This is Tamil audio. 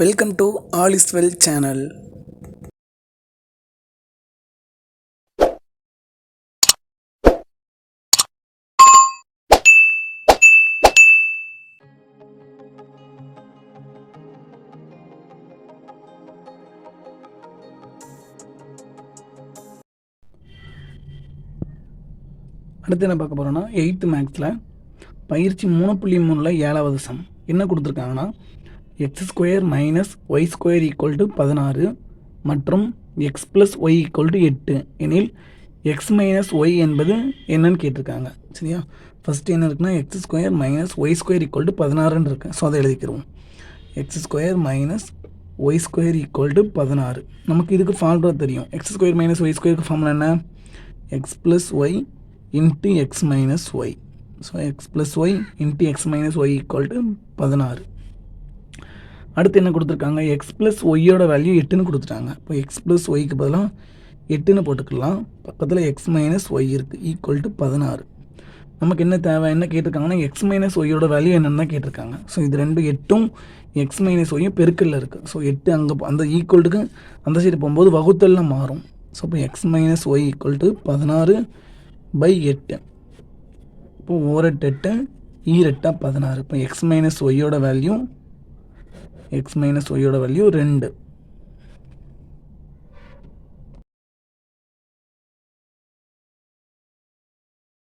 Welcome to all is well channel. அடுத்து என்ன பார்க்க போகிறோன்னா 8th மேக்ஸில் பயிற்சி 3.3 7வது சம் என்ன கொடுத்துருக்காங்கன்னா x² - y² = 16 மற்றும் x + y = 8 எனில் x - y என்பது என்னன்னு கேட்டிருக்காங்க. சரியா, ஃபஸ்ட்டு என்ன இருக்குன்னா x² - y² = 16 இருக்கு. ஸோ அதை எழுதிக்கிறோம். x² - y² = 16. நமக்கு இதுக்கு ஃபார்முலா தெரியும். x² - y² ஃபார்முலா என்ன? x + y into x minus y. So x plus y into x minus y equal to 16. அடுத்து என்ன கொடுத்துருக்காங்க? x plus y-யோட வேல்யூ 8ன்னு கொடுத்துட்டாங்க. இப்போ x plus y-க்கு பதிலாக 8ன்னு போட்டுக்கலாம். பக்கத்தில் x minus y இருக்குது ஈக்குவல் டு 16. நமக்கு என்ன தேவை? என்ன கேட்டிருக்காங்கன்னா x minus y-யோட வேல்யூ என்னென்னு தான் கேட்டிருக்காங்க. ஸோ இது ரெண்டு 8ம் x minus y-யும் பெருக்கல்ல இருக்குது. ஸோ 8 அங்கே அந்த ஈக்குவல்ட்டுக்கு அந்த சைடு போகும்போது வகுத்தல்ல மாறும். ஸோ இப்போ x minus y equal to 16/8. இப்போ 1/8 16. இப்போ x minus y-யோட வேல்யூ 2.